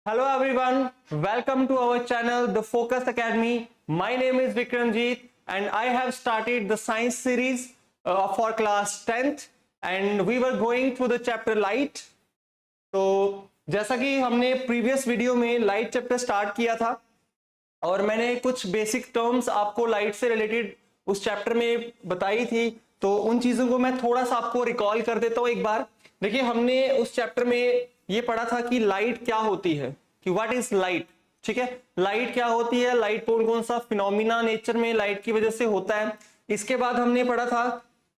Hello everyone, welcome to our channel The Focus Academy. My name is Vikramjeet and I have started the science series for class 10th and we were going through the chapter light. तो जैसा कि हमने previous video में light chapter start किया था और मैंने कुछ बेसिक टर्म्स आपको लाइट से रिलेटेड उस चैप्टर में बताई थी, तो उन चीजों को मैं थोड़ा सा आपको रिकॉल कर देता हूं एक बार। देखिए, हमने उस चैप्टर में ये पढ़ा था कि लाइट क्या होती है, कि व्हाट इज लाइट। ठीक है, लाइट क्या होती है, लाइट कौन कौन सा फिनोमिना नेचर में लाइट की वजह से होता है। इसके बाद हमने पढ़ा था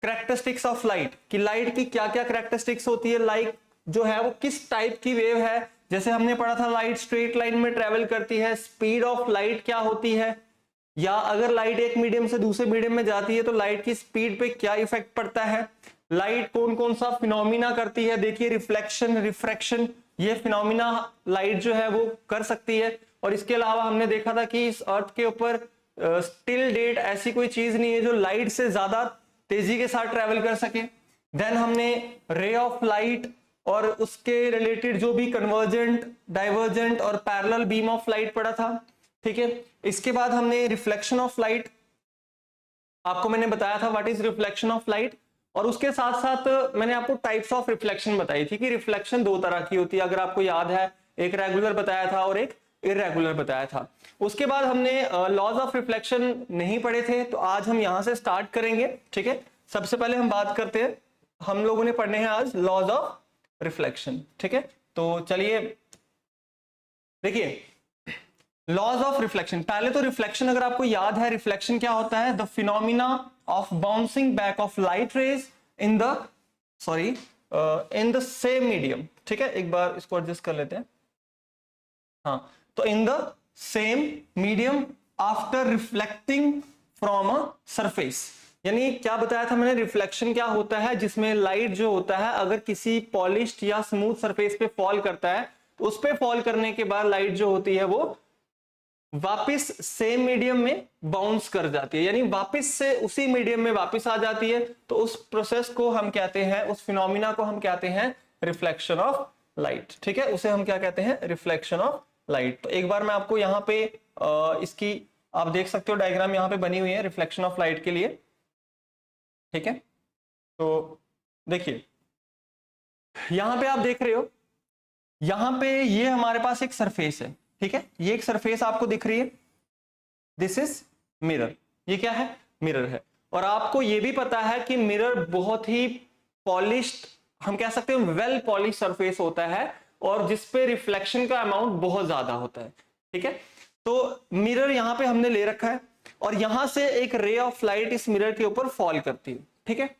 कैरेक्टरिस्टिक्स ऑफ लाइट, कि लाइट की क्या क्या कैरेक्टरिस्टिक्स होती है, लाइट जो है वो किस टाइप की वेव है। जैसे हमने पढ़ा था लाइट स्ट्रेट लाइन में ट्रेवल करती है, स्पीड ऑफ लाइट क्या होती है, या अगर लाइट एक मीडियम से दूसरे मीडियम में जाती है तो लाइट की स्पीड पे क्या इफेक्ट पड़ता है, लाइट कौन कौन सा फिनोमिना करती है। देखिए, रिफ्लेक्शन, रिफ्रैक्शन, ये फिनोमिना लाइट जो है वो कर सकती है। और इसके अलावा हमने देखा था कि इस अर्थ के ऊपर स्टिल डेट ऐसी कोई चीज नहीं है जो लाइट से ज्यादा तेजी के साथ ट्रेवल कर सके। देन हमने रे ऑफ लाइट और उसके रिलेटेड जो भी कन्वर्जेंट, डाइवर्जेंट और पैरेलल बीम ऑफ लाइट पढ़ा था। ठीक है, इसके बाद हमने रिफ्लेक्शन ऑफ लाइट, आपको मैंने बताया था what is reflection of light, और उसके साथ साथ मैंने आपको टाइप्स ऑफ रिफ्लेक्शन बताई थी कि रिफ्लेक्शन दो तरह की होती है, अगर आपको याद है, एक रेगुलर बताया था और एक इररेगुलर बताया था। उसके बाद हमने लॉज ऑफ रिफ्लेक्शन नहीं पढ़े थे, तो आज हम यहां से स्टार्ट करेंगे। ठीक है, सबसे पहले हम बात करते हैं, हम लोगों ने पढ़ने हैं आज लॉज ऑफ रिफ्लेक्शन। ठीक है, तो चलिए देखिए, लॉज ऑफ रिफ्लेक्शन। पहले तो रिफ्लेक्शन अगर आपको याद है, रिफ्लेक्शन क्या होता है, the phenomena of bouncing back of light rays in the same medium. ठीक है, एक बार इसको एडजस्ट कर लेते हैं। हाँ, तो इन the same medium after reflecting from a surface. यानी क्या बताया था मैंने, रिफ्लेक्शन क्या होता है, जिसमें लाइट जो होता है अगर किसी पॉलिश्ड या स्मूथ सरफेस पे फॉल करता है तो उस पे फॉल करने के बाद लाइट जो होती है वो वापस सेम मीडियम में बाउंस कर जाती है, यानी वापस से उसी मीडियम में वापस आ जाती है। तो उस प्रोसेस को हम कहते हैं, उस फिनोमिना को हम कहते हैं रिफ्लेक्शन ऑफ लाइट। ठीक है, उसे हम क्या कहते हैं, रिफ्लेक्शन ऑफ लाइट। तो एक बार मैं आपको यहाँ पे इसकी आप देख सकते हो डायग्राम यहाँ पे बनी हुई है रिफ्लेक्शन ऑफ लाइट के लिए। ठीक है, तो देखिए यहां पे आप देख रहे हो, यहां पे ये हमारे पास एक सरफेस है। ठीक है, ये एक सरफेस आपको दिख रही है, दिस इज मिरर। ये क्या है, मिरर है। और आपको ये भी पता है कि मिरर बहुत ही पॉलिश्ड, हम कह सकते हैं वेल पॉलिश सरफेस होता है और जिसपे रिफ्लेक्शन का अमाउंट बहुत ज्यादा होता है। ठीक है, तो मिरर यहां पे हमने ले रखा है और यहां से एक रे ऑफ लाइट इस मिरर के ऊपर फॉल करती है। ठीक है,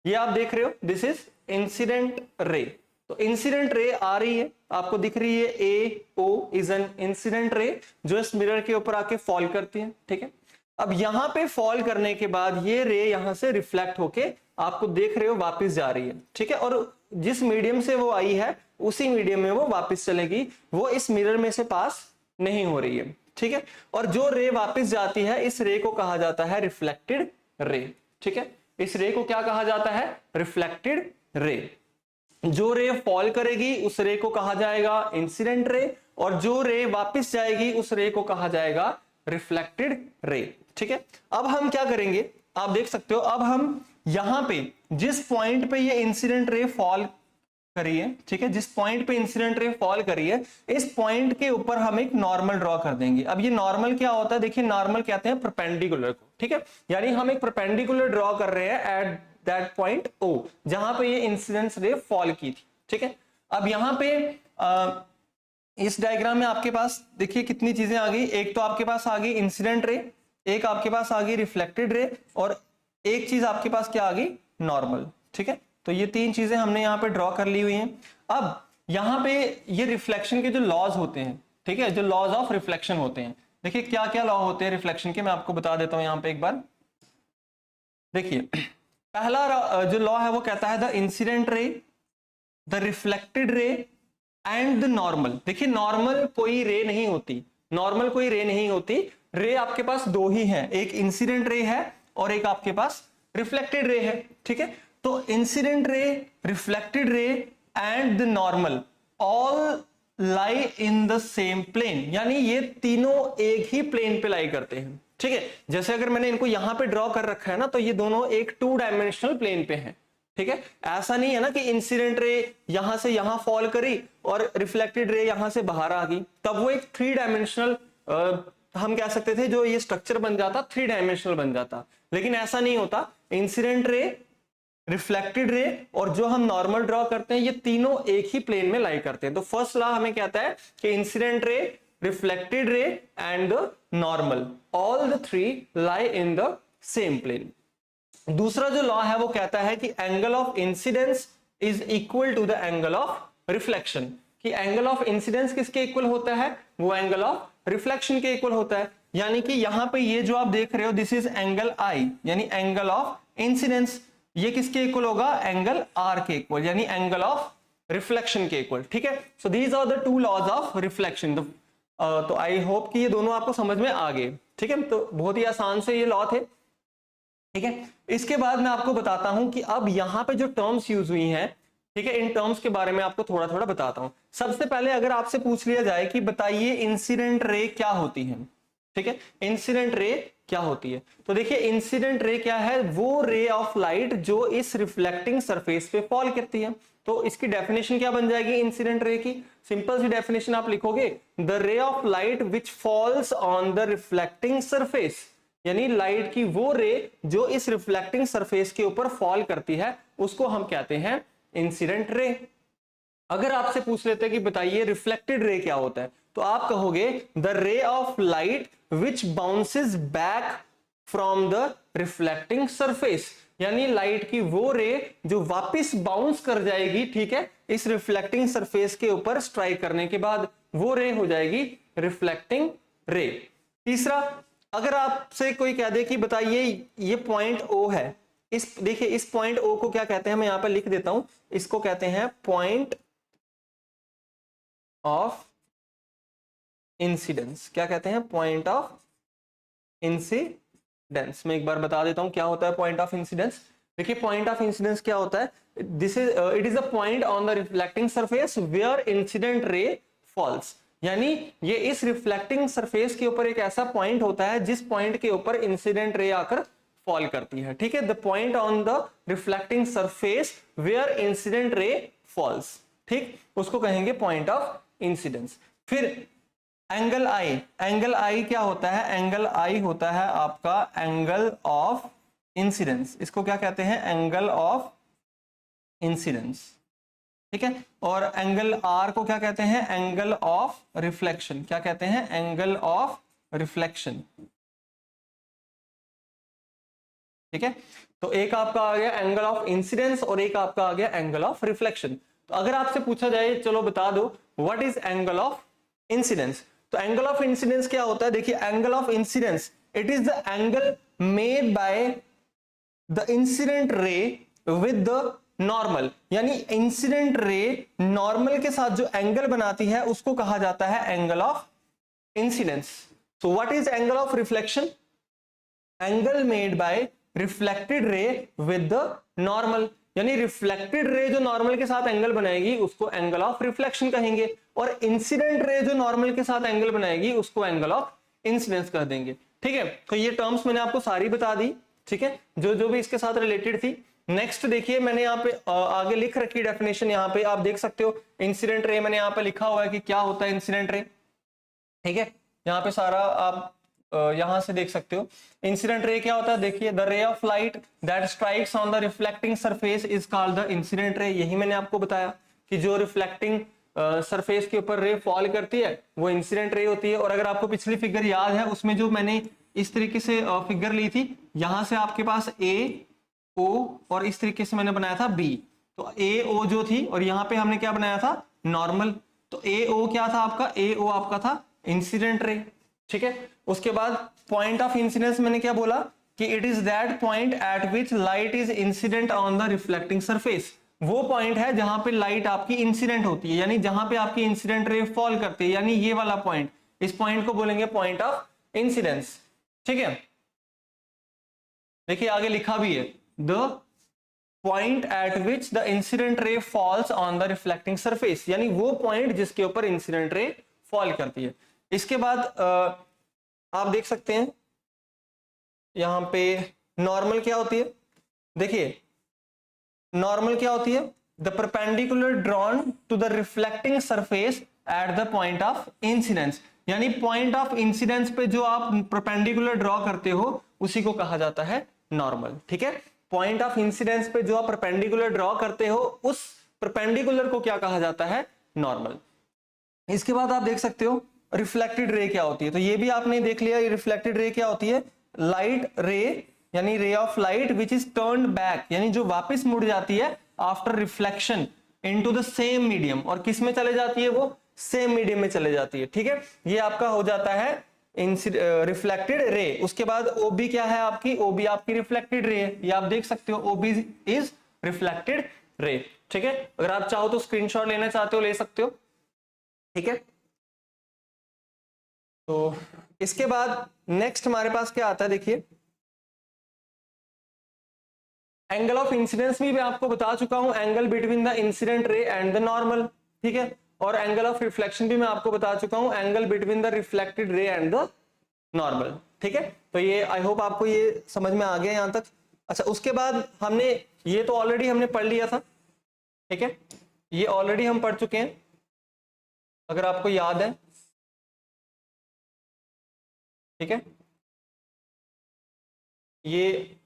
ये आप देख रहे हो, दिस इज इंसिडेंट रे। तो इंसिडेंट रे आ रही है, आपको दिख रही है, A O is an incident ray जो इस मिरर के ऊपर आके फॉल करती है। ठीक है, अब यहां पे फॉल करने के बाद ये रे यहां से रिफ्लेक्ट होके आपको देख रहे हो वापस जा रही है। ठीक है, और जिस मीडियम से वो आई है उसी मीडियम में वो वापस चलेगी, वो इस मिरर में से पास नहीं हो रही है। ठीक है, और जो रे वापस जाती है इस रे को कहा जाता है रिफ्लेक्टेड रे। ठीक है, इस रे को क्या कहा जाता है, रिफ्लेक्टेड रे। जो रे फॉल करेगी उस रे को कहा जाएगा इंसिडेंट रे, और जो रे वापस जाएगी उस रे को कहा जाएगा रिफ्लेक्टेड रे। ठीक है, अब हम क्या करेंगे, आप देख सकते हो, अब हम यहां पे जिस पॉइंट पे ये इंसिडेंट रे फॉल करी है, ठीक है, जिस पॉइंट पे इंसिडेंट रे फॉल करी है, इस पॉइंट के ऊपर हम एक नॉर्मल ड्रॉ कर देंगे। अब ये नॉर्मल क्या होता है, देखिए नॉर्मल कहते हैं परपेंडिकुलर को। ठीक है, यानी हम एक परपेंडिकुलर ड्रॉ कर रहे हैं एट दैट पॉइंट ओ जहां पे ये इंसिडेंट रे फॉल की थी। ठीक है, अब यहां पे इस डायग्राम में आपके पास देखिए कितनी चीजें आ गई, एक तो आपके पास आ गई इंसिडेंट रे, एक आपके पास आ गई रिफ्लेक्टेड रे, और एक चीज आपके पास क्या आ गई, नॉर्मल। ठीक है, तो ये तीन चीजें हमने यहाँ पे ड्रॉ कर ली हुई हैं। अब यहाँ पे ये रिफ्लेक्शन के जो लॉज होते हैं, ठीक है, जो लॉज ऑफ रिफ्लेक्शन होते हैं, देखिए क्या क्या लॉ होते हैं रिफ्लेक्शन के, मैं आपको बता देता हूं यहाँ पे एक बार। देखिए, पहला जो लॉ है वो कहता है the incident ray, the reflected ray and the normal. देखिए, नॉर्मल कोई रे नहीं होती, नॉर्मल कोई रे नहीं होती, रे आपके पास दो ही हैं, एक इंसिडेंट रे है और एक आपके पास रिफ्लेक्टेड रे है। ठीक है, तो incident ray, reflected ray and the normal, all lie in the same plane, यानी ये तीनों एक ही प्लेन पे लाई करते हैं। ठीक है, जैसे अगर मैंने इनको यहां पे ड्रॉ कर रखा है ना, तो ये दोनों एक 2 डायमेंशनल प्लेन पे हैं। ठीक है, ऐसा नहीं है ना कि इंसिडेंट रे यहां से यहां फॉल करी और रिफ्लेक्टेड रे यहां से बाहर आ गई, तब वो एक 3 डायमेंशनल हम कह सकते थे जो ये स्ट्रक्चर बन जाता 3 डायमेंशनल बन जाता, लेकिन ऐसा नहीं होता। इंसिडेंट रे, रिफ्लेक्टेड रे और जो हम नॉर्मल ड्रॉ करते हैं, ये तीनों एक ही प्लेन में लाई करते हैं। तो फर्स्ट लॉ हमें कहता है कि incident ray, reflected ray and the normal, all the 3 lie in the same plane. दूसरा जो लॉ है वो कहता है कि angle of incidence is equal to the angle of reflection, कि एंगल ऑफ इंसिडेंस किसके इक्वल होता है, वो एंगल ऑफ रिफ्लेक्शन के इक्वल होता है। यानी कि यहां पे ये जो आप देख रहे हो, दिस इज एंगल आई, यानी एंगल ऑफ इंसिडेंस, ये किसके इक्वल होगा, एंगल आर के इक्वल, यानी एंगल ऑफ रिफ्लेक्शन के इक्वल। ठीक है, so these are the 2 laws of reflection. तो आई होप कि ये दोनों आपको समझ में आ गए। ठीक है, तो बहुत ही आसान से ये लॉ थे। ठीक है, इसके बाद मैं आपको बताता हूं कि अब यहां पे जो टर्म्स यूज हुई हैं, ठीक है, इन टर्म्स के बारे में आपको थोड़ा थोड़ा बताता हूं। सबसे पहले अगर आपसे पूछ लिया जाए कि बताइए इंसिडेंट रे क्या होती है, ठीक है, इंसिडेंट रे क्या होती है, तो देखिए इंसिडेंट रे क्या है, वो रे ऑफ लाइट जो इस रिफ्लेक्टिंग सरफेस पे फॉल करती है। तो इसकी डेफिनेशन क्या बन जाएगी इंसिडेंट रे की, सिंपल सी डेफिनेशन आप लिखोगे, the ray of light which falls on the reflecting surface, यानी लाइट की वो रे जो इस रिफ्लेक्टिंग सरफेस के ऊपर फॉल करती है, उसको हम कहते हैं इंसिडेंट रे। अगर आपसे पूछ लेते हैं कि बताइए रिफ्लेक्टेड रे क्या होता है, तो आप कहोगे the ray of light which bounces back from the reflecting surface, यानी लाइट की वो रे जो वापस बाउंस कर जाएगी, ठीक है, इस रिफ्लेक्टिंग सरफेस के ऊपर स्ट्राइक करने के बाद, वो रे हो जाएगी रिफ्लेक्टिंग रे। तीसरा, अगर आपसे कोई कह दे कि बताइए ये पॉइंट ओ है, इस देखिए इस पॉइंट ओ को क्या कहते हैं, मैं यहां पर लिख देता हूं, इसको कहते हैं पॉइंट ऑफ इंसिडेंस। क्या कहते हैं, पॉइंट ऑफ इंसिडेंस। मैं एक बार बता देता हूं क्या होता है पॉइंट ऑफ इंसिडेंस। देखिए पॉइंट ऑफ इंसिडेंस क्या होता है, this is it is a point on the reflecting surface where incident ray falls, यानी ये इस रिफ्लेक्टिंग सरफेस के ऊपर एक ऐसा पॉइंट होता है जिस पॉइंट के ऊपर इंसिडेंट रे आकर फॉल करती है। ठीक है, the point on the reflecting surface where incident ray falls, ठीक, उसको कहेंगे पॉइंट ऑफ इंसिडेंस। फिर एंगल आई, एंगल आई क्या होता है, एंगल आई होता है आपका एंगल ऑफ इंसिडेंस, इसको क्या कहते हैं, एंगल ऑफ इंसिडेंस। ठीक है, और एंगल आर को क्या कहते हैं, एंगल ऑफ रिफ्लेक्शन। क्या कहते हैं, एंगल ऑफ रिफ्लेक्शन। ठीक है, तो एक आपका आ गया एंगल ऑफ इंसिडेंस और एक आपका आ गया एंगल ऑफ रिफ्लेक्शन। तो अगर आपसे पूछा जाए चलो बता दो what is angle of incidence, तो एंगल ऑफ इंसिडेंस क्या होता है, देखिए angle of incidence it is the angle made by the incident ray with the normal, यानी इंसिडेंट रे नॉर्मल के साथ जो एंगल बनाती है उसको कहा जाता है angle of incidence. So what is angle of reflection, angle made by reflected ray with the normal, यानी रिफ्लेक्टेड रे जो नॉर्मल के साथ एंगल बनाएगी उसको एंगल ऑफ रिफ्लेक्शन कहेंगे, और इंसिडेंट रे जो नॉर्मल के साथ एंगल बनाएगी उसको एंगल ऑफ इंसिडेंस कह देंगे। ठीक है, तो ये टर्म्स मैंने आपको सारी बता दी। ठीक है, जो भी इसके साथ रिलेटेड थी। नेक्स्ट देखिए मैंने यहाँ पे आगे लिख रखी डेफिनेशन, यहाँ पे आप देख सकते हो इंसिडेंट रे, मैंने यहाँ पे लिखा हुआ है कि क्या होता है इंसिडेंट रे। ठीक है, यहाँ पे सारा आप यहां से देख सकते हो इंसिडेंट रे क्या होता है। देखिए the ray of light that strikes on the reflecting surface is called the incident ray. यही मैंने आपको बताया कि जो रिफ्लेक्टिंग सरफेस के ऊपर रे फॉल करती है वो इंसिडेंट रे होती है। और अगर आपको पिछली फिगर याद है उसमें जो मैंने इस तरीके से फिगर ली थी, यहां से आपके पास ए ओ और इस तरीके से मैंने बनाया था बी, तो ए ओ जो थी और यहाँ पे हमने क्या बनाया था नॉर्मल, तो ए ओ क्या था आपका, ए ओ आपका था इंसिडेंट रे। ठीक है, उसके बाद पॉइंट ऑफ इंसिडेंस मैंने क्या बोला कि it is that point eight which light is incident on the reflecting surface, वो पॉइंट है जहां पे लाइट आपकी इंसिडेंट होती है, यानी जहां पे आपकी इंसिडेंट रे फॉल करती है, यानी ये वाला पॉइंट, इस पॉइंट को बोलेंगे पॉइंट ऑफ इंसिडेंस। ठीक है, देखिए आगे लिखा भी है the point eight which the incident ray falls on the reflecting surface, यानी वो पॉइंट जिसके ऊपर इंसिडेंट रे फॉल करती है। इसके बाद आप देख सकते हैं यहां पे नॉर्मल क्या होती है। देखिए नॉर्मल क्या होती है, the perpendicular drawn to the reflecting surface at the point of incidence, यानी पॉइंट ऑफ इंसिडेंस पे जो आप परपेंडिकुलर ड्रॉ करते हो उसी को कहा जाता है नॉर्मल। ठीक है, पॉइंट ऑफ इंसिडेंस पे जो आप परपेंडिकुलर ड्रॉ करते हो उस परपेंडिकुलर को क्या कहा जाता है, नॉर्मल। इसके बाद आप देख सकते हो रिफ्लेक्टेड रे क्या होती है, तो ये भी आपने देख लिया। रिफ्लेक्टेड रे क्या होती है, लाइट रे यानी ray of light which is turned back, यानी जो वापस मुड़ जाती है after reflection into the same medium, और किस में चले जाती है, वो सेम मीडियम में चले जाती है। ठीक है, ये आपका हो जाता है रिफ्लेक्टेड रे। उसके बाद ओबी क्या है आपकी, ओबी आपकी रिफ्लेक्टेड रे है, ये आप देख सकते हो ओबी इज रिफ्लेक्टेड रे। ठीक है, अगर आप चाहो तो स्क्रीनशॉट लेना चाहते हो ले सकते हो। ठीक है, तो इसके बाद नेक्स्ट हमारे पास क्या आता है, देखिए एंगल ऑफ इंसिडेंस भी मैं आपको बता चुका हूं, angle between the incident ray and the normal. ठीक है, और एंगल ऑफ रिफ्लेक्शन भी मैं आपको बता चुका हूं, angle between the reflected ray and the normal. ठीक है, तो ये आई होप आपको ये समझ में आ गया यहां तक। अच्छा, उसके बाद हमने ये तो ऑलरेडी हमने पढ़ लिया था। ठीक है, ये ऑलरेडी हम पढ़ चुके हैं अगर आपको याद है। ठीक है, ये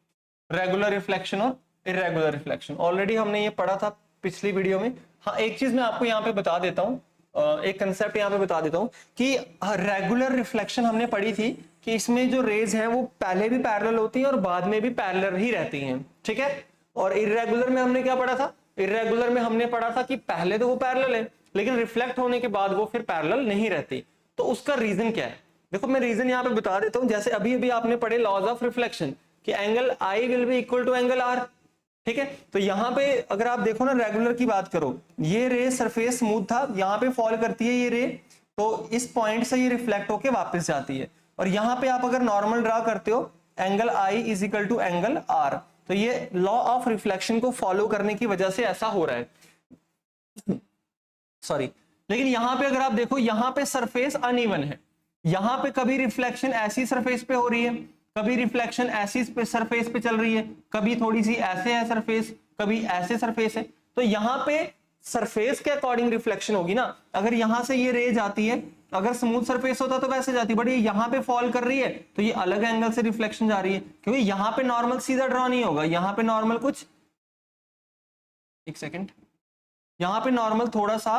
रेगुलर रिफ्लेक्शन और इरेगुलर रिफ्लेक्शन ऑलरेडी हमने ये पढ़ा था पिछली वीडियो में। हाँ, एक चीज मैं आपको यहाँ पे बता देता हूँ, एक कंसेप्ट यहाँ पे बता देता हूँ कि रेगुलर रिफ्लेक्शन हमने पढ़ी थी कि इसमें जो रेज हैं वो पहले भी पैरेलल होती हैं और बाद में भी पैरेलल ही रहती हैं। ठीक है, और इरेगुलर में हमने क्या पढ़ा था, इरेगुलर में हमने पढ़ा था कि पहले तो वो पैरेलल है लेकिन रिफ्लेक्ट होने के बाद वो फिर पैरेलल नहीं रहती। तो उसका रीजन क्या है, देखो मैं रीजन यहाँ पे बता देता हूँ। जैसे अभी अभी आपने पढ़े लॉज ऑफ रिफ्लेक्शन कि angle I will be equal to angle R. ठीक है, तो यहाँ पे अगर आप देखो ना, रेगुलर की बात करो, ये रे सरफेस स्मूथ था, यहाँ पे फॉल करती है ये रे, तो इस पॉइंट से ये रिफ्लेक्ट होके वापस जाती है। और यहाँ पे आप अगर नॉर्मल ड्रा करते हो, angle I is equal to angle R, तो ये लॉ ऑफ रिफ्लेक्शन को फॉलो करने की वजह से ऐसा हो रहा है। सॉरी, लेकिन यहाँ पे अगर आप देखो, यहाँ पे सरफेस अनइवन है, यहाँ पे कभी रिफ्लेक्शन ऐसी सरफेस पे हो रही है, कभी रिफ्लेक्शन ऐसी सरफेस पे चल रही है, कभी थोड़ी सी ऐसे है सरफेस, कभी ऐसे सरफेस है। तो यहाँ पे सरफेस के अकॉर्डिंग रिफ्लेक्शन होगी ना। अगर यहां से ये रे जाती है, अगर स्मूथ सरफेस होता तो वैसे जाती, बट ये यहाँ पे फॉल कर रही है तो ये अलग एंगल से रिफ्लेक्शन जा रही है, क्योंकि यहाँ पे नॉर्मल सीधा ड्रॉ नहीं होगा, यहाँ पे नॉर्मल कुछ, एक सेकेंड, यहाँ पे नॉर्मल थोड़ा सा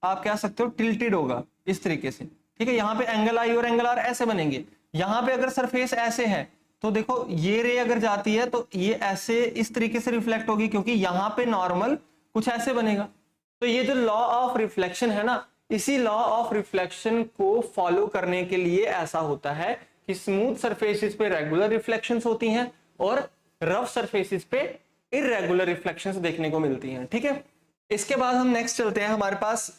आप कह सकते हो टिल्टेड होगा इस तरीके से। ठीक है, यहाँ पे एंगल आई और एंगल आर ऐसे बनेंगे। यहाँ पे अगर सरफेस ऐसे है तो देखो ये रे अगर जाती है तो ये ऐसे इस तरीके से रिफ्लेक्ट होगी, क्योंकि यहाँ पे नॉर्मल कुछ ऐसे बनेगा। तो ये जो लॉ ऑफ रिफ्लेक्शन है ना, इसी लॉ ऑफ रिफ्लेक्शन को फॉलो करने के लिए ऐसा होता है कि स्मूथ सरफेसेस पे रेगुलर रिफ्लेक्शंस होती हैं और रफ सरफेसेस पे इरेगुलर रिफ्लेक्शंस देखने को मिलती हैं। ठीक है, इसके बाद हम नेक्स्ट चलते हैं, हमारे पास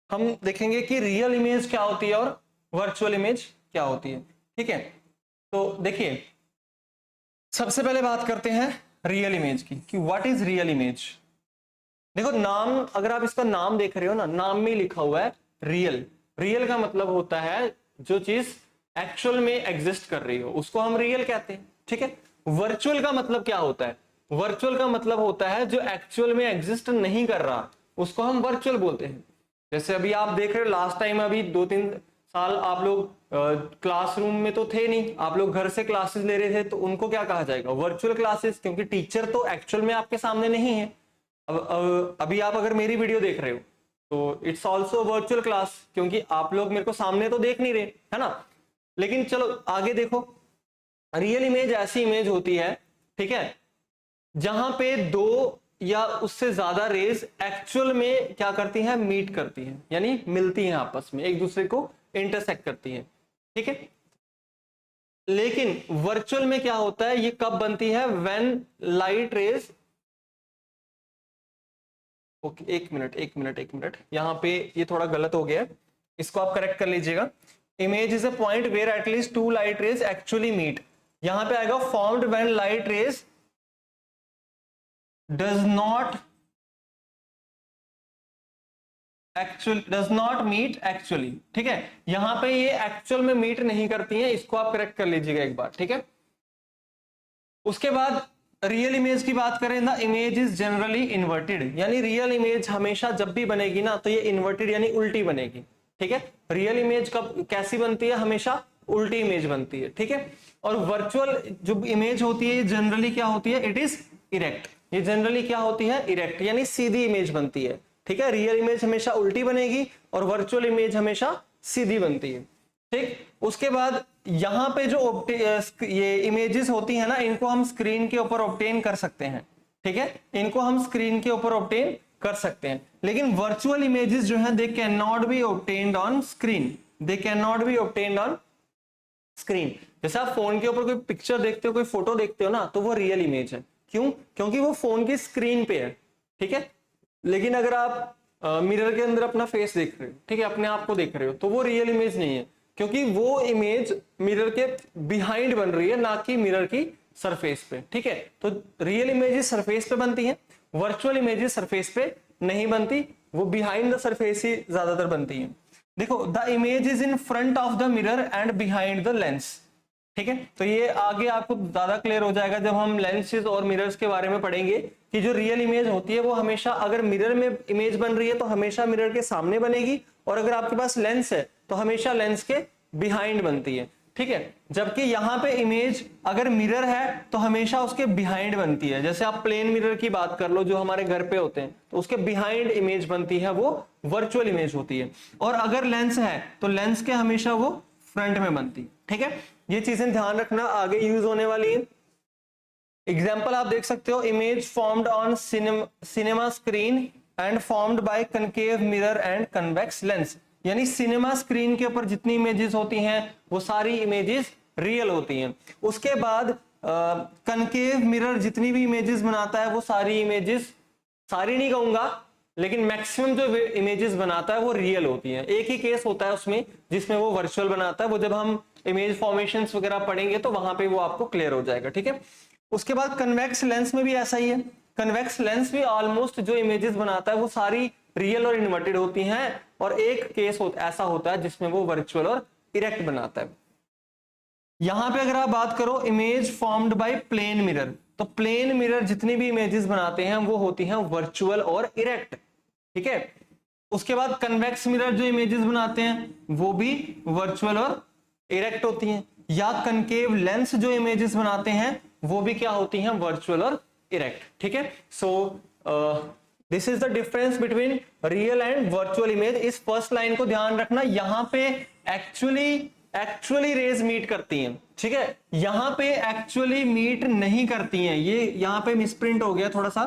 हम देखेंगे कि रियल इमेज क्या होती है और वर्चुअल इमेज क्या होती है। ठीक है, तो देखिए सबसे पहले बात करते हैं रियल इमेज की कि व्हाट इज रियल इमेज। देखो नाम, अगर आप इसका नाम देख रहे हो ना, नाम में लिखा हुआ है रियल। रियल का मतलब होता है जो चीज एक्चुअल में एग्जिस्ट कर रही हो उसको हम रियल कहते हैं। ठीक है, वर्चुअल का मतलब क्या होता है, वर्चुअल का मतलब होता है जो एक्चुअल में एग्जिस्ट नहीं कर रहा उसको हम वर्चुअल बोलते हैं। जैसे अभी आप देख रहे हो, लास्ट टाइम अभी 2-3 साल आप लोग क्लासरूम में तो थे नहीं, आप लोग घर से क्लासेस ले रहे थे, तो उनको क्या कहा जाएगा, वर्चुअल क्लासेस, क्योंकि टीचर तो एक्चुअल में आपके सामने नहीं है। अभी आप अगर मेरी वीडियो देख रहे हो तो इट्स ऑल्सो वर्चुअल क्लास, क्योंकि आप लोग मेरे को सामने तो देख नहीं रहे, है ना। लेकिन चलो आगे देखो, रियल इमेज ऐसी इमेज होती है, ठीक है, जहां पे दो या उससे ज्यादा रेज एक्चुअल में क्या करती हैं, मीट करती हैं, यानी मिलती हैं आपस में, एक दूसरे को इंटरसेक्ट करती हैं। ठीक है, लेकिन वर्चुअल में क्या होता है, ये कब बनती है, व्हेन लाइट रेज, ओके एक मिनट, यहां पे ये थोड़ा गलत हो गया है, इसको आप करेक्ट कर लीजिएगा। Image is a point where at least 2 light rays actually meet, यहां पे आएगा formed when light rays does not meet actually, ठीक है। यहां पे ये एक्चुअल में मीट नहीं करती हैं, इसको आप करेक्ट कर लीजिएगा एक बार, ठीक है। उसके बाद रियल इमेज की बात करें, the image is generally inverted, यानी रियल इमेज हमेशा जब भी बनेगी ना तो ये इन्वर्टेड यानी उल्टी बनेगी, ठीक है। रियल इमेज कब कैसी बनती है, हमेशा उल्टी इमेज बनती है, ठीक है। और वर्चुअल जो इमेज होती है जनरली क्या होती है, इट इज इरेक्ट, ये जनरली क्या होती है, इरेक्ट यानी सीधी इमेज बनती है, ठीक है। रियल इमेज हमेशा उल्टी बनेगी और वर्चुअल इमेज हमेशा सीधी बनती है, ठीक। उसके बाद यहां पे जो ये इमेजेस होती है ना, इनको हम स्क्रीन के ऊपर ऑब्टेन कर सकते हैं, ठीक है। इनको हम स्क्रीन के ऊपर ऑब्टेन कर सकते हैं, लेकिन वर्चुअल इमेजेस जो है they can not be obtained on screen, they can not be obtained on screen. जैसे आप फोन के ऊपर कोई पिक्चर देखते हो, कोई फोटो देखते हो ना, तो वो रियल इमेज है, क्यों, क्योंकि वो फोन की स्क्रीन पे है, ठीक है। लेकिन अगर आप मिरर के अंदर अपना फेस देख रहे हो, ठीक है, अपने आप को देख रहे हो, तो वो रियल इमेज नहीं है, क्योंकि वो इमेज मिरर के बिहाइंड बन रही है, ना कि मिरर की सरफेस पे, ठीक है। तो रियल इमेजेस सरफेस पे बनती हैं, वर्चुअल इमेजेस सरफेस पे नहीं बनती, वो बिहाइंड द सरफेस ही ज्यादातर बनती हैं। देखो, the image is in front of the mirror and behind the lens, ठीक है। तो ये आगे आपको ज्यादा क्लियर हो जाएगा जब हम लेंसेज और मिरर्स के बारे में पढ़ेंगे, कि जो रियल इमेज होती है वो हमेशा, अगर मिरर में इमेज बन रही है तो हमेशा मिरर के सामने बनेगी, और अगर आपके पास लेंस है तो हमेशा लेंस के बिहाइंड बनती है, ठीक है। जबकि यहाँ पे इमेज अगर मिरर है तो हमेशा उसके बिहाइंड बनती है। जैसे आप प्लेन मिरर की बात कर लो जो हमारे घर पे होते हैं, तो उसके बिहाइंड इमेज बनती है, वो वर्चुअल इमेज होती है। और अगर लेंस है तो लेंस के हमेशा वो फ्रंट में बनती है, ठीक है। ये चीजें ध्यान रखना, आगे यूज होने वाली है। एग्जाम्पल आप देख सकते हो, image formed on cinema screen and formed by concave mirror and convex lens, यानी सिनेमा स्क्रीन के ऊपर जितनी इमेजेस होती हैं वो सारी इमेजेस रियल होती हैं। उसके बाद कनकेव मिरर जितनी भी इमेजेस बनाता है वो सारी इमेजेस, सारी नहीं कहूंगा लेकिन मैक्सिमम जो इमेजेस बनाता है वो रियल होती हैं। एक ही केस होता है उसमें जिसमें वो वर्चुअल बनाता है, वो जब हम इमेज फॉर्मेशंस वगैरह पढ़ेंगे तो वहां पे वो आपको क्लियर हो जाएगा, ठीक है। उसके बाद कन्वेक्स लेंस में भी ऐसा ही है, कन्वेक्स लेंस भी ऑलमोस्ट जो इमेजेस बनाता है वो सारी रियल और इन्वर्टेड होती हैं, और एक केस ऐसा होता है जिसमें वो वर्चुअल और इरेक्ट बनाता है। यहां पे अगर आप बात करो image formed by plane mirror, तो प्लेन मिरर जितनी भी इमेजेस बनाते हैं वो होती हैं वर्चुअल और इरेक्ट, ठीक है। उसके बाद कन्वेक्स मिरर जो इमेजेस बनाते हैं वो भी वर्चुअल और इरेक्ट होती हैं, या कनकेव लेंस जो इमेजेस बनाते हैं वो भी क्या होती हैं, वर्चुअल और इरेक्ट, ठीक है। So this is the difference between real and virtual image. इस फर्स्ट लाइन को ध्यान रखना, यहां पे एक्चुअली रेज मीट करती हैं, ठीक है। यहां पे एक्चुअली मीट नहीं करती हैं, ये यहां पे मिसप्रिंट हो गया, थोड़ा सा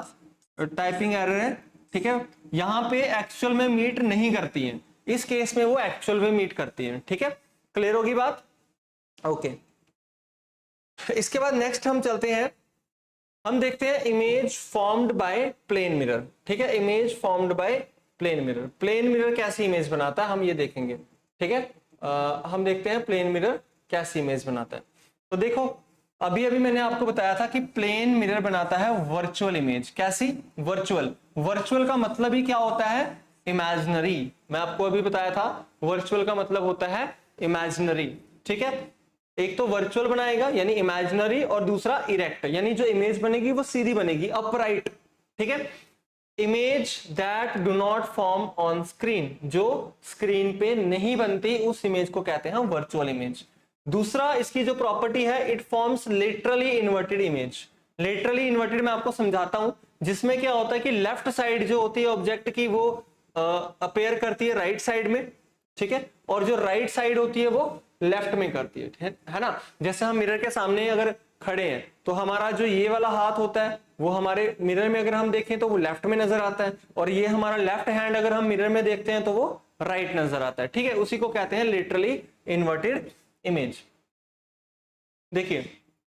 टाइपिंग एरर है, ठीक है। यहां पे एक्चुअल में मीट नहीं करती हैं, इस केस में वो एक्चुअल में मीट करती हैं, ठीक है। क्लियर होगी बात, ओके। इसके बाद नेक्स्ट हम चलते हैं, हम देखते हैं image formed by plane mirror, ठीक है। Image formed by plane mirror, plane mirror कैसी इमेज बनाता है हम ये देखेंगे, ठीक है। हम देखते हैं प्लेन मिरर कैसी इमेज बनाता है। तो देखो, अभी अभी मैंने आपको बताया था कि प्लेन मिरर बनाता है वर्चुअल इमेज, कैसी, वर्चुअल। वर्चुअल का मतलब ही क्या होता है, इमेजिनरी। मैं आपको अभी बताया था वर्चुअल का मतलब होता है इमेजिनरी, ठीक है। एक तो वर्चुअल बनाएगा यानी इमेजिनरी, और दूसरा इरेक्ट यानी जो इमेज बनेगी वो सीधी बनेगी, अपराइट, ठीक है। Image that do not form on screen, जो स्क्रीन पे नहीं बनती उस इमेज को कहते हैं वर्चुअल इमेज। दूसरा इसकी जो प्रॉपर्टी है, it forms literally inverted image. Literally inverted मैं आपको समझाता हूं, जिसमें क्या होता है कि लेफ्ट साइड जो होती है ऑब्जेक्ट की वो अपेयर करती है राइट साइड में, ठीक है, और जो राइट साइड होती है वो लेफ्ट में करती है ना। जैसे हम मिरर के सामने अगर खड़े हैं तो हमारा जो ये वाला हाथ होता है वो हमारे मिरर में अगर हम देखें तो वो लेफ्ट में नजर आता है, और ये हमारा लेफ्ट हैंड अगर हम मिरर में देखते हैं तो वो राइट नजर आता है, ठीक है। उसी को कहते हैं लिटरली इन्वर्टेड इमेज। देखिए,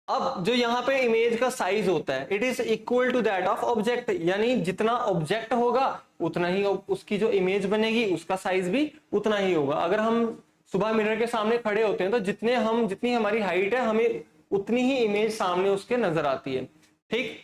अब जो यहाँ पे इमेज का साइज होता है, it is equal to that of object, यानी जितना ऑब्जेक्ट होगा उतना ही उसकी जो इमेज बनेगी उसका साइज भी उतना ही होगा। अगर हम सुबह मिरर के सामने खड़े होते हैं तो जितनी हमारी हाइट है हमें उतनी ही इमेज सामने उसके नजर आती है, ठीक।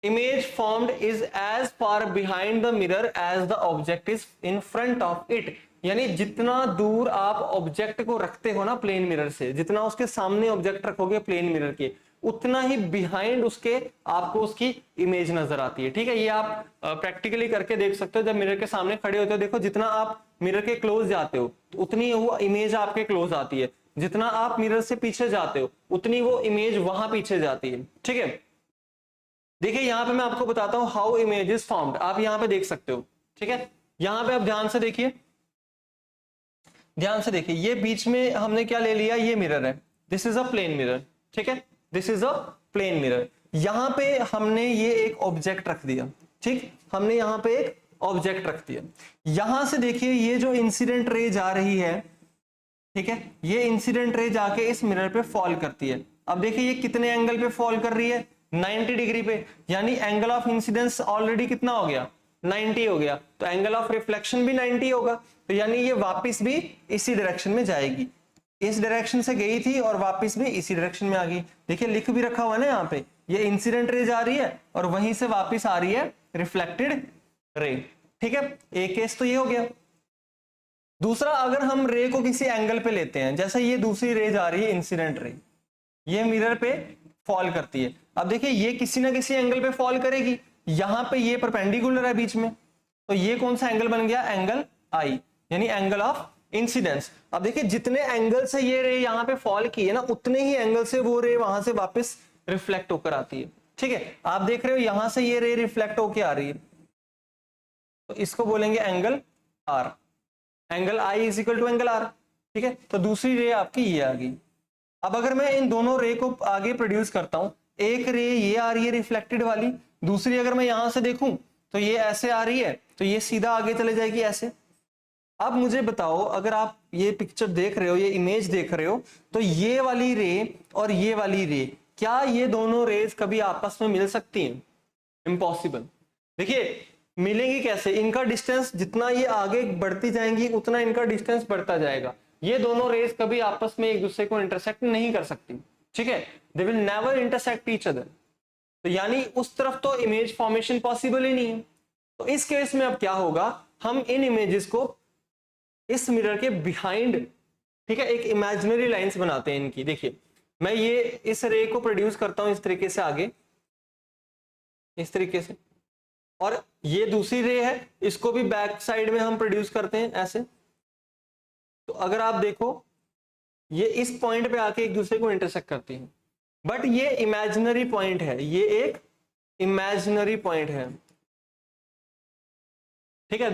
Image formed is as far behind the mirror as the object is in front of it. यानी जितना दूर आप ऑब्जेक्ट को रखते हो ना प्लेन मिरर से, जितना उसके सामने ऑब्जेक्ट रखोगे प्लेन मिरर के, उतना ही बिहाइंड उसके आपको उसकी इमेज नजर आती है। ठीक है, ये आप प्रैक्टिकली करके देख सकते हो। जब मिरर के सामने खड़े होते हो, देखो जितना आप मिरर के क्लोज जाते हो तो उतनी वो इमेज आपके क्लोज आती है, जितना आप मिरर से पीछे जाते हो उतनी वो इमेज वहां पीछे जाती है। ठीक है, देखिए यहां पे मैं आपको बताता हूं हाउ इमेज इज फॉर्म्ड। आप यहां पे देख सकते हो। ठीक है, यहां पे आप ध्यान से देखिए, ध्यान से देखिए, ये बीच में हमने क्या ले लिया, ये मिरर है, this is a plane mirror. ठीक है, this is a plane mirror. यहां पे हमने ये एक ऑब्जेक्ट रख दिया। ठीक, हमने यहां पे एक ऑब्जेक्ट रख दिया। यहां से देखिए ये जो इंसिडेंट रे जा रही है, ठीक है, ये इंसिडेंट रे जाके इस मिरर पे फॉल करती है। अब देखिए ये कितने एंगल पे फॉल कर रही है, 90 डिग्री पे, यानी एंगल ऑफ इंसिडेंस ऑलरेडी कितना हो गया, 90 हो गया। तो एंगल ऑफ रिफ्लेक्शन भी 90 होगा, तो यानी ये वापस भी इसी डायरेक्शन में जाएगी। इस डायरेक्शन से गई थी और वापस भी इसी डायरेक्शन में आ गई। देखिए लिख भी रखा हुआ है ना यहाँ पे, ये इंसिडेंट रे जा रही है और वहीं से वापस आ रही है रिफ्लेक्टेड रे। ठीक है, एक केस तो ये हो गया। दूसरा, अगर हम रे को किसी एंगल पे लेते हैं, जैसे ये दूसरी रे जा रही है इंसिडेंट रे, ये मिरर पे फॉल करती है। अब देखिए ये किसी ना किसी एंगल पे फॉल करेगी, यहां पे ये परपेंडिकुलर है बीच में, तो ये कौन सा एंगल बन गया, एंगल आई, यानी एंगल ऑफ इंसिडेंस। अब देखिए जितने एंगल से ये रे यहाँ पे फॉल की है ना, उतने ही एंगल से वो रे वहां से वापस रिफ्लेक्ट होकर आती है। ठीक है, आप देख रहे हो यहां से ये रे रिफ्लेक्ट होकर आ रही है, तो इसको बोलेंगे angle R, angle I is equal to angle R. ठीक है, तो दूसरी रे आपकी ये आ गई। अब अगर मैं इन दोनों रे को आगे प्रोड्यूस करता हूं, एक रे ये आ रही है रिफ्लेक्टेड वाली, दूसरी अगर मैं यहां से देखूं तो ये ऐसे आ रही है, तो ये सीधा आगे चले जाएगी ऐसे। अब मुझे बताओ, अगर आप ये पिक्चर देख रहे हो, ये इमेज देख रहे हो, तो ये वाली रे और ये वाली रे, क्या ये दोनों रेज कभी आपस में मिल सकती हैं? इम्पॉसिबल। देखिए मिलेंगी कैसे, इनका डिस्टेंस जितना ये आगे बढ़ती जाएंगी उतना इनका डिस्टेंस बढ़ता जाएगा। ये दोनों रेज कभी आपस में एक दूसरे को इंटरसेक्ट नहीं कर सकती। ठीक है, they will never intersect each other. तो यानी उस तरफ तो इमेज फॉर्मेशन पॉसिबल ही नहीं है। तो इस केस में अब क्या होगा, हम इन इमेजेस को इस मिरर के बिहाइंड, ठीक है, एक इमेजिनरी लाइंस बनाते हैं इनकी। देखिए मैं ये इस रे को प्रोड्यूस करता हूं इस तरीके से आगे, इस तरीके से, और ये दूसरी रे है, इसको भी बैक साइड में हम प्रोड्यूस करते हैं ऐसे। तो अगर आप देखो ये इस पॉइंट पे आके एक दूसरे को इंटरसेक्ट करती हैं, बट ये इमेजिनरी पॉइंट है, ये एक इमेजिनरी पॉइंट है। ठीक है,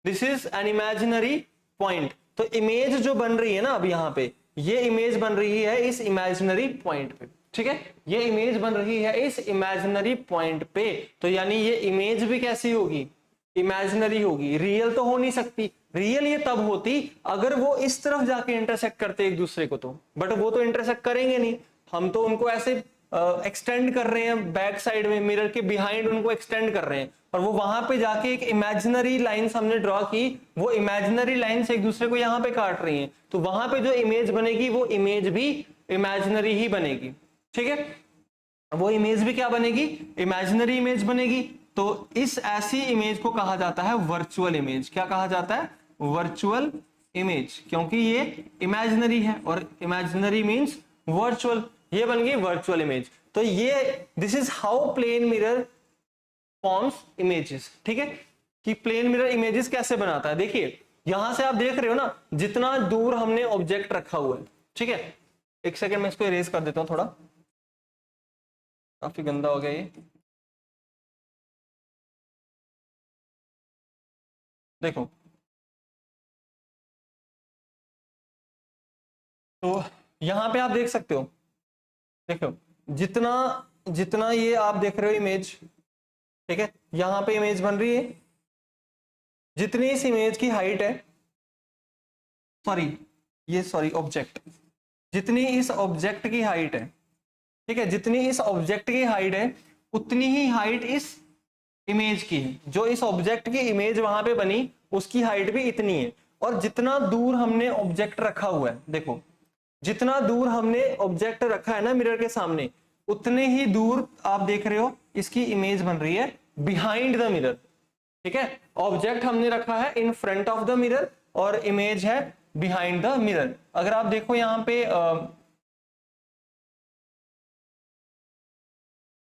this is an imaginary point. तो इमेज जो बन रही है ना अब यहाँ पे, ये इमेज बन रही है इस इमेजिनरी पॉइंट पे। ठीक है, ये इमेज बन रही है इस इमेजिनरी पॉइंट पे, तो यानी ये इमेज भी कैसी होगी, इमेजिनरी होगी, रियल तो हो नहीं सकती। रियल ये तब होती अगर वो इस तरफ जाके इंटरसेक्ट करते एक दूसरे को, तो बट वो तो इंटरसेक्ट करेंगे नहीं, हम तो उनको ऐसे एक्सटेंड कर रहे हैं बैक साइड में, मिरर के बिहाइंड उनको एक्सटेंड कर रहे हैं, और वो वहां पे जाके एक इमेजिनरी लाइंस हमने ड्रॉ की, वो इमेजिनरी लाइंस एक दूसरे को यहाँ पे काट रही हैं, तो वहां पे जो इमेज बनेगी वो इमेज भी इमेजिनरी ही बनेगी। ठीक है, वो इमेज भी क्या बनेगी, इमेजिनरी इमेज बनेगी। तो इस ऐसी इमेज को कहा जाता है वर्चुअल इमेज। क्या कहा जाता है, वर्चुअल इमेज, क्योंकि ये इमेजिनरी है और इमेजिनरी मींस वर्चुअल, ये बन गई वर्चुअल इमेज। तो ये this is how plane mirror forms images. ठीक है, कि प्लेन मिरर इमेजेस कैसे बनाता है। देखिए यहां से आप देख रहे हो ना, जितना दूर हमने ऑब्जेक्ट रखा हुआ है। ठीक है, एक सेकेंड मैं इसको इरेज कर देता हूं, थोड़ा काफी गंदा हो गया ये। देखो तो यहां पे आप देख सकते हो, देखो जितना जितना ये आप देख रहे हो इमेज, ठीक है, यहां पे इमेज बन रही है, जितनी इस इमेज की हाइट है, सॉरी ऑब्जेक्ट, जितनी इस ऑब्जेक्ट की हाइट है, ठीक है, जितनी इस ऑब्जेक्ट की हाइट है उतनी ही हाइट इस इमेज की है। जो इस ऑब्जेक्ट की इमेज वहां पे बनी उसकी हाइट भी इतनी है। और जितना दूर हमने ऑब्जेक्ट रखा हुआ है, देखो जितना दूर हमने ऑब्जेक्ट रखा है ना मिरर के सामने, उतने ही दूर आप देख रहे हो इसकी इमेज बन रही है बिहाइंड द मिरर। ठीक है, ऑब्जेक्ट हमने रखा है in front of the mirror और इमेज है बिहाइंड द मिरर। अगर आप देखो यहां पे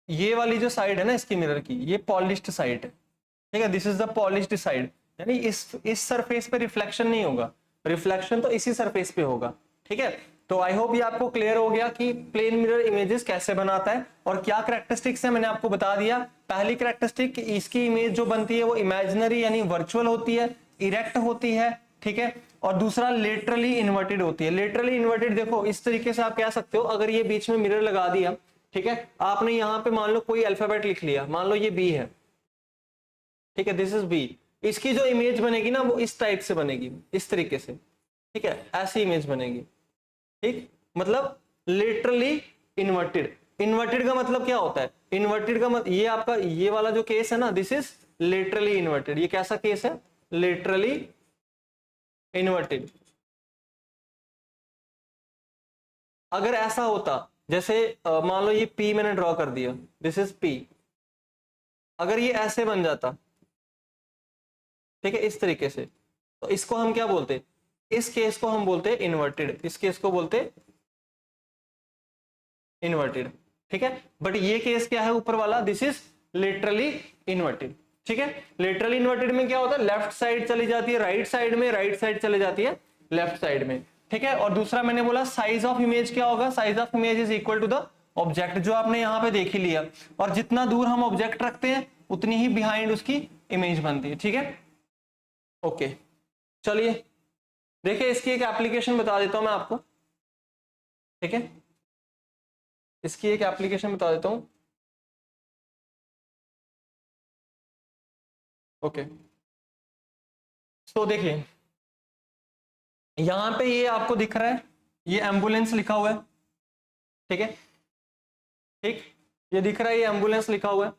ये वाली जो साइड है ना इसकी मिरर की, ये पॉलिश्ड साइड है। ठीक है, this is the polished side, यानी इस सरफेस पे रिफ्लेक्शन नहीं होगा, रिफ्लेक्शन तो इसी सरफेस पे होगा। ठीक है, तो आई होप ये आपको क्लियर हो गया कि प्लेन मिरर इमेजेस कैसे बनाता है और क्या कैरेक्टरिस्टिक्स है, मैंने आपको बता दिया। पहली कैरेक्टरिस्टिक, इसकी इमेज जो बनती है वो इमेजिनरी यानी वर्चुअल होती है, इरेक्ट होती है। ठीक है, और दूसरा लेटरली इन्वर्टेड होती है। लेटरली इन्वर्टेड देखो इस तरीके से आप कह सकते हो, अगर ये बीच में मिरर लगा दिया, ठीक है, आपने यहाँ पे मान लो कोई अल्फाबेट लिख लिया, मान लो ये बी है, ठीक है, दिस इज बी, इसकी जो इमेज बनेगी ना वो इस टाइप से बनेगी, इस तरीके से। ठीक है, ऐसी इमेज बनेगी। ठीक, मतलब लिटरली इन्वर्टेड। इन्वर्टेड का मतलब क्या होता है? इन्वर्टेड का मतलब ये आपका ये वाला जो केस है ना, दिस इज लिटरली इन्वर्टेड। ये कैसा केस है? Literally inverted. अगर ऐसा होता जैसे मान लो ये P मैंने ड्रॉ कर दिया, दिस इज P, अगर ये ऐसे बन जाता, ठीक है, इस तरीके से, तो इसको हम क्या बोलते? इस केस को हम बोलते हैं इन्वर्टेड, इस केस को बोलते इन्वर्टेड। ठीक है, बट ये केस क्या है ऊपर वाला? This is literally inverted. ठीक है, लिटरली इन्वर्टेड में क्या होता है? लेफ्ट साइड चली जाती है राइट साइड में, राइट साइड चली जाती है लेफ्ट साइड में। ठीक है, और दूसरा मैंने बोला साइज ऑफ इमेज क्या होगा? Size of image is equal to the object, जो आपने यहां पे देख ही लिया, और जितना दूर हम ऑब्जेक्ट रखते हैं उतनी ही बिहाइंड उसकी इमेज बनती है। ठीक है, ओके, चलिए देखिए इसकी एक एप्लीकेशन बता देता हूं मैं आपको। ठीक है, इसकी एक एप्लीकेशन बता देता हूं। ओके, तो देखिए यहां पे ये आपको दिख रहा है, ये एम्बुलेंस लिखा हुआ है। ठीक है, ठीक, ये दिख रहा है, ये एम्बुलेंस लिखा हुआ है।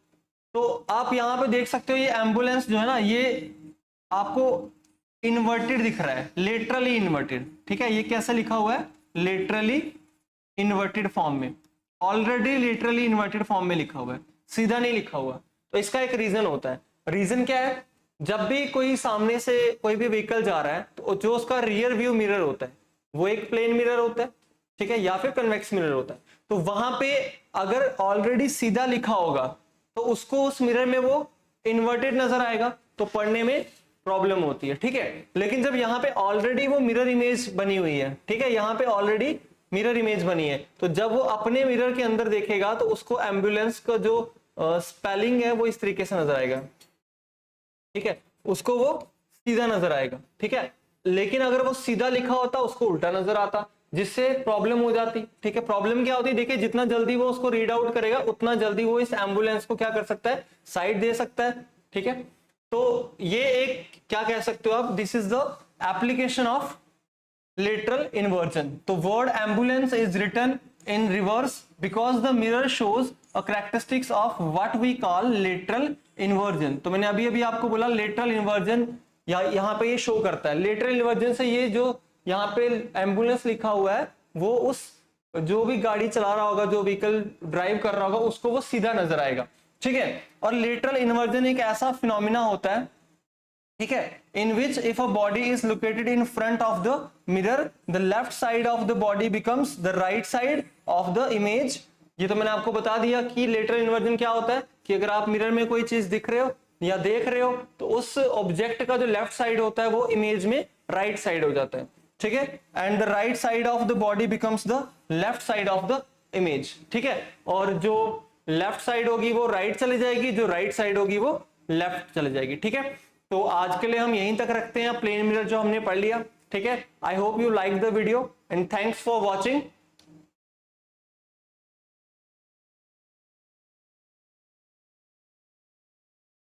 तो आप यहां पे देख सकते हो ये एम्बुलेंस जो है ना, ये आपको इन्वर्टेड दिख रहा है, लेटरली इन्वर्टेड। ठीक है, ये कैसे लिखा हुआ है? लेटरली इन्वर्टेड फॉर्म में, ऑलरेडी लेटरली इन्वर्टेड फॉर्म में लिखा हुआ है, सीधा नहीं लिखा हुआ। तो इसका एक रीजन होता है। रीजन क्या है? जब भी कोई सामने से कोई भी व्हीकल जा रहा है तो जो उसका रियर व्यू मिरर होता है वो एक प्लेन मिरर होता है, ठीक है, या फिर कन्वेक्स मिरर होता है। तो वहां पे अगर ऑलरेडी सीधा लिखा होगा तो उसको उस मिरर में वो इन्वर्टेड नजर आएगा, तो पढ़ने में प्रॉब्लम होती है। ठीक है, लेकिन जब यहाँ पे ऑलरेडी वो मिरर इमेज बनी हुई है, ठीक है, यहाँ पे ऑलरेडी मिरर इमेज बनी है, तो जब वो अपने मिरर के अंदर देखेगा तो उसको एम्बुलेंस का जो स्पेलिंग है वो इस तरीके से नजर आएगा। ठीक है, उसको वो सीधा नजर आएगा। ठीक है, लेकिन अगर वो सीधा लिखा होता उसको उल्टा नजर आता, जिससे प्रॉब्लम हो जाती। ठीक है, प्रॉब्लम क्या होती है? देखिए जितना जल्दी वो उसको रीड आउट करेगा उतना जल्दी वो इस एम्बुलेंस को क्या कर सकता है? साइड दे सकता है। ठीक है, तो ये एक क्या कह सकते हो आप? This is the application of lateral inversion. तो word ambulance is written in reverse because the mirror shows a characteristics of what we call lateral inversion. तो मैंने अभी अभी आपको बोला lateral inversion यहाँ पे ये शो करता है। lateral inversion से ये जो यहाँ पे एम्बुलेंस लिखा हुआ है वो उस जो भी गाड़ी चला रहा होगा, जो व्हीकल ड्राइव कर रहा होगा, उसको वो सीधा नजर आएगा। ठीक है, और लेटरल इन्वर्जन एक ऐसा फिनोमिना होता है, ठीक है, in which if a body is located in front of the mirror, the left side of the body becomes the right side of the image. ये तो मैंने आपको बता दिया कि लेटरल इन्वर्जन क्या होता है, कि अगर आप मिरर में कोई चीज दिख रहे हो या देख रहे हो तो उस ऑब्जेक्ट का जो लेफ्ट साइड होता है वो इमेज में राइट साइड हो जाता है। ठीक है, and the right side of the body becomes the left side of the image. ठीक है, और जो लेफ्ट साइड होगी वो राइट चली जाएगी, जो राइट साइड होगी वो लेफ्ट चली जाएगी। ठीक है, तो आज के लिए हम यहीं तक रखते हैं प्लेन मिरर जो हमने पढ़ लिया। ठीक है, I hope you like the video and thanks for watching.